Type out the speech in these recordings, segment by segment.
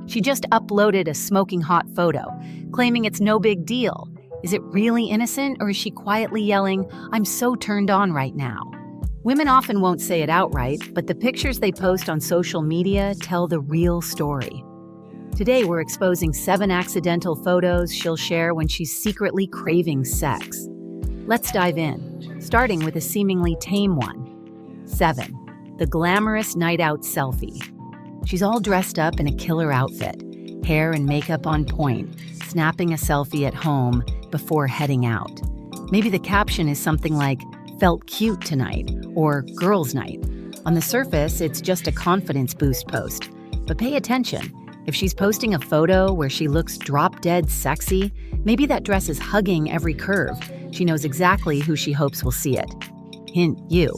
She just uploaded a smoking hot photo, claiming it's no big deal. Is it really innocent, or is she quietly yelling, "I'm so turned on right now"? Women often won't say it outright, but the pictures they post on social media tell the real story. Today, we're exposing 7 accidental photos she'll share when she's secretly craving sex. Let's dive in, starting with a seemingly tame one. 7. The glamorous night out selfie. She's all dressed up in a killer outfit, hair and makeup on point, snapping a selfie at home before heading out. Maybe the caption is something like, "Felt cute tonight," or "Girls' night." On the surface, it's just a confidence boost post. But pay attention. If she's posting a photo where she looks drop-dead sexy, maybe that dress is hugging every curve. She knows exactly who she hopes will see it. Hint, you.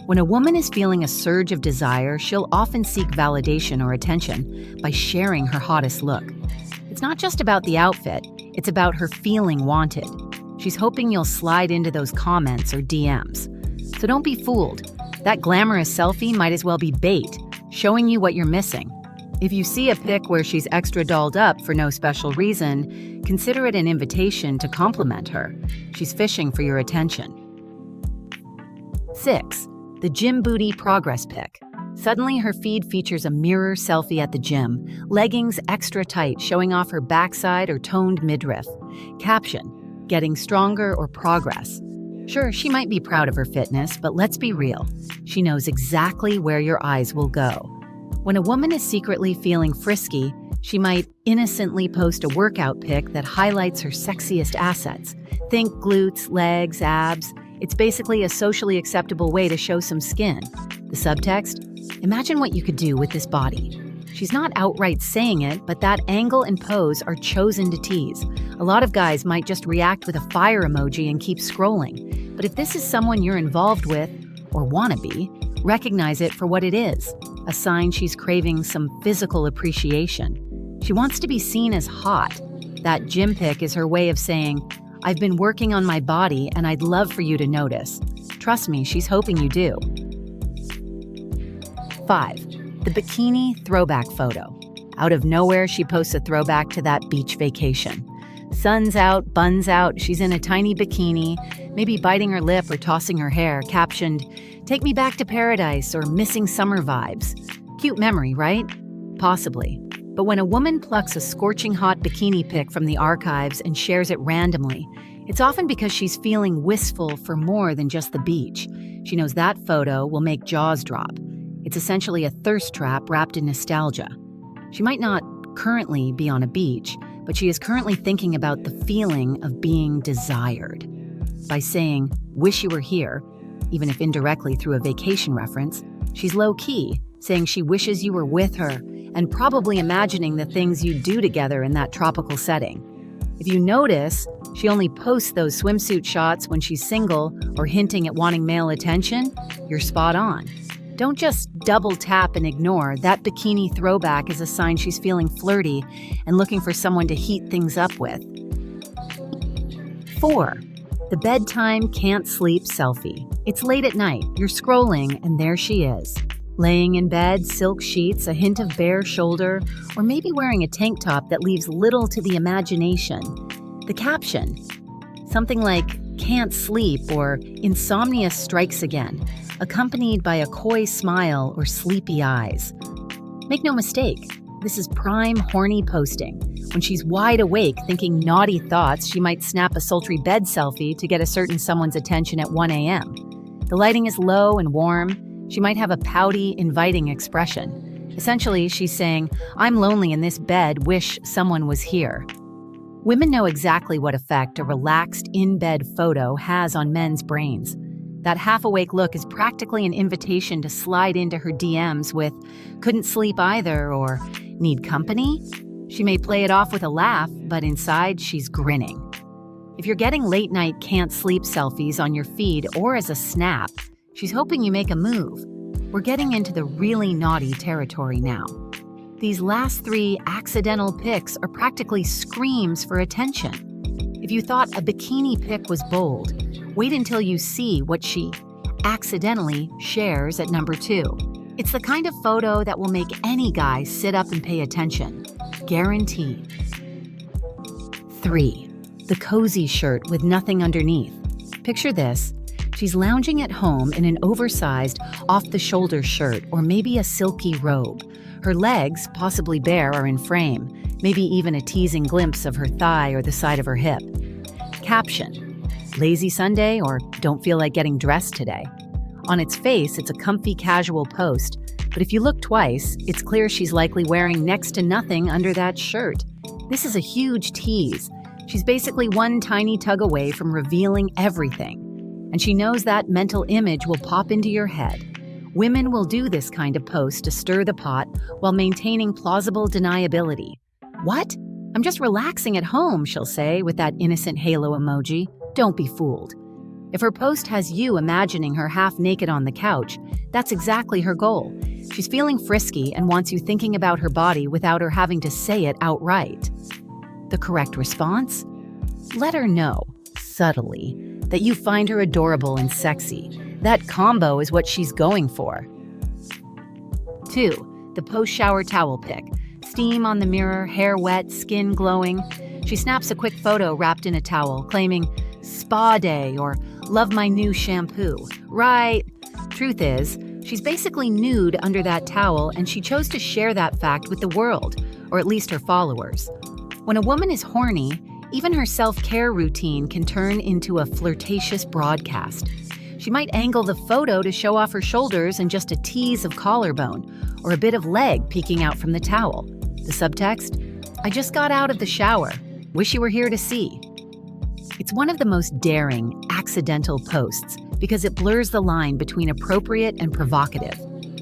When a woman is feeling a surge of desire, she'll often seek validation or attention by sharing her hottest look. It's not just about the outfit, it's about her feeling wanted. She's hoping you'll slide into those comments or DMs. So don't be fooled. That glamorous selfie might as well be bait, showing you what you're missing. If you see a pic where she's extra dolled up for no special reason, consider it an invitation to compliment her. She's fishing for your attention. 6. The gym booty progress pic. Suddenly, her feed features a mirror selfie at the gym, leggings extra tight showing off her backside or toned midriff. Caption, "Getting stronger" or "progress." Sure, she might be proud of her fitness, but let's be real. She knows exactly where your eyes will go. When a woman is secretly feeling frisky, she might innocently post a workout pic that highlights her sexiest assets. Think glutes, legs, abs. It's basically a socially acceptable way to show some skin. The subtext? Imagine what you could do with this body. She's not outright saying it, but that angle and pose are chosen to tease. A lot of guys might just react with a fire emoji and keep scrolling. But if this is someone you're involved with, or wanna be, recognize it for what it is, a sign she's craving some physical appreciation. She wants to be seen as hot. That gym pic is her way of saying, "I've been working on my body and I'd love for you to notice." Trust me, she's hoping you do. 5. The bikini throwback photo. Out of nowhere, she posts a throwback to that beach vacation. Sun's out, buns out, she's in a tiny bikini, maybe biting her lip or tossing her hair, captioned, "Take me back to paradise" or "Missing summer vibes." Cute memory, right? Possibly. But when a woman plucks a scorching hot bikini pic from the archives and shares it randomly, it's often because she's feeling wistful for more than just the beach. She knows that photo will make jaws drop. It's essentially a thirst trap wrapped in nostalgia. She might not currently be on a beach, but she is currently thinking about the feeling of being desired. By saying, "Wish you were here," even if indirectly through a vacation reference, she's low-key, saying she wishes you were with her, and probably imagining the things you do together in that tropical setting. If you notice, she only posts those swimsuit shots when she's single or hinting at wanting male attention, you're spot on. Don't just double tap and ignore. That bikini throwback is a sign she's feeling flirty and looking for someone to heat things up with. 4. The bedtime can't sleep selfie. It's late at night, you're scrolling, and there she is. Laying in bed, silk sheets, a hint of bare shoulder, or maybe wearing a tank top that leaves little to the imagination. The caption, something like, "Can't sleep" or "Insomnia strikes again," accompanied by a coy smile or sleepy eyes. Make no mistake, this is prime horny posting. When she's wide awake thinking naughty thoughts, she might snap a sultry bed selfie to get a certain someone's attention at 1 a.m. The lighting is low and warm. She might have a pouty, inviting expression. Essentially, she's saying, "I'm lonely in this bed, wish someone was here." Women know exactly what effect a relaxed, in-bed photo has on men's brains. That half-awake look is practically an invitation to slide into her DMs with, "Couldn't sleep either," or "Need company?" She may play it off with a laugh, but inside she's grinning. If you're getting late-night can't sleep selfies on your feed or as a snap, she's hoping you make a move. We're getting into the really naughty territory now. These last 3 accidental pics are practically screams for attention. If you thought a bikini pic was bold, wait until you see what she accidentally shares at number 2. It's the kind of photo that will make any guy sit up and pay attention. guaranteed. 3. The cozy shirt with nothing underneath. Picture this. She's lounging at home in an oversized, off-the-shoulder shirt or maybe a silky robe. Her legs, possibly bare, are in frame, maybe even a teasing glimpse of her thigh or the side of her hip. Caption: lazy Sunday or don't feel like getting dressed today. On its face, it's a comfy casual post, but if you look twice, it's clear she's likely wearing next to nothing under that shirt. This is a huge tease. She's basically one tiny tug away from revealing everything. And she knows that mental image will pop into your head. Women will do this kind of post to stir the pot while maintaining plausible deniability. What? I'm just relaxing at home, she'll say with that innocent halo emoji. Don't be fooled. If her post has you imagining her half naked on the couch, that's exactly her goal. She's feeling frisky and wants you thinking about her body without her having to say it outright. The correct response? Let her know, subtly, that you find her adorable and sexy. That combo is what she's going for. 2. The post-shower towel pic. Steam on the mirror, hair wet, skin glowing. She snaps a quick photo wrapped in a towel, claiming, "Spa day," or "Love my new shampoo." Right. Truth is, she's basically nude under that towel, and she chose to share that fact with the world, or at least her followers. When a woman is horny, even her self-care routine can turn into a flirtatious broadcast. She might angle the photo to show off her shoulders and just a tease of collarbone, or a bit of leg peeking out from the towel. The subtext? "I just got out of the shower. Wish you were here to see." It's one of the most daring, accidental posts because it blurs the line between appropriate and provocative.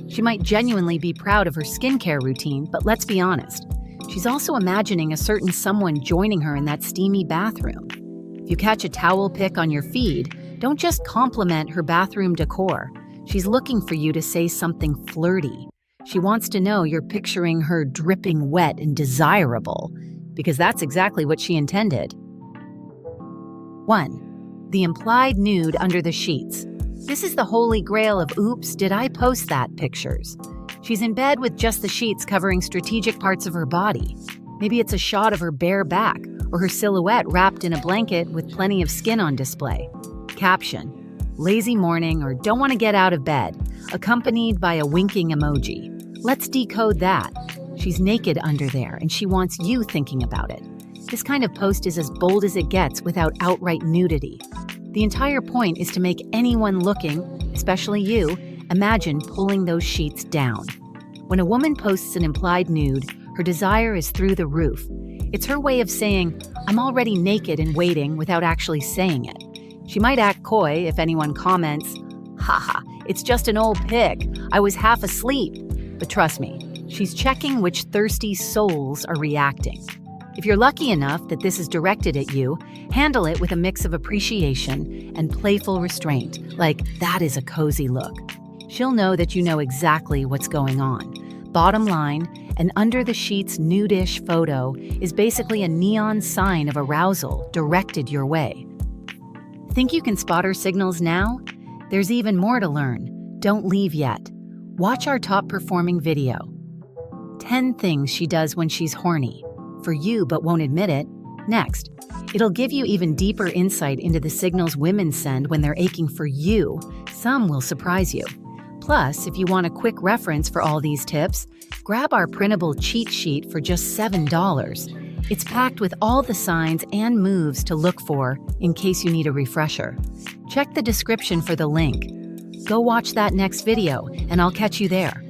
She might genuinely be proud of her skincare routine, but let's be honest. She's also imagining a certain someone joining her in that steamy bathroom. If you catch a towel pic on your feed, don't just compliment her bathroom decor. She's looking for you to say something flirty. She wants to know you're picturing her dripping wet and desirable, because that's exactly what she intended. 1. The implied nude under the sheets. This is the holy grail of "oops, did I post that" pictures. She's in bed with just the sheets covering strategic parts of her body. Maybe it's a shot of her bare back, or her silhouette wrapped in a blanket with plenty of skin on display. Caption: lazy morning or don't want to get out of bed, accompanied by a winking emoji. Let's decode that. She's naked under there, and she wants you thinking about it. This kind of post is as bold as it gets without outright nudity. The entire point is to make anyone looking, especially you, imagine pulling those sheets down. When a woman posts an implied nude, her desire is through the roof. It's her way of saying, "I'm already naked and waiting," without actually saying it. She might act coy if anyone comments, "Haha, it's just an old pic. I was half asleep." But trust me, she's checking which thirsty souls are reacting. If you're lucky enough that this is directed at you, handle it with a mix of appreciation and playful restraint, like, "That is a cozy look." She'll know that you know exactly what's going on. Bottom line, an under-the-sheets nude-ish photo is basically a neon sign of arousal directed your way. Think you can spot her signals now? There's even more to learn. Don't leave yet. Watch our top-performing video. 10 things she does when she's horny. For you but won't admit it. Next, it'll give you even deeper insight into the signals women send when they're aching for you. Some will surprise you. Plus, if you want a quick reference for all these tips, grab our printable cheat sheet for just $7. It's packed with all the signs and moves to look for in case you need a refresher. Check the description for the link. Go watch that next video, and I'll catch you there.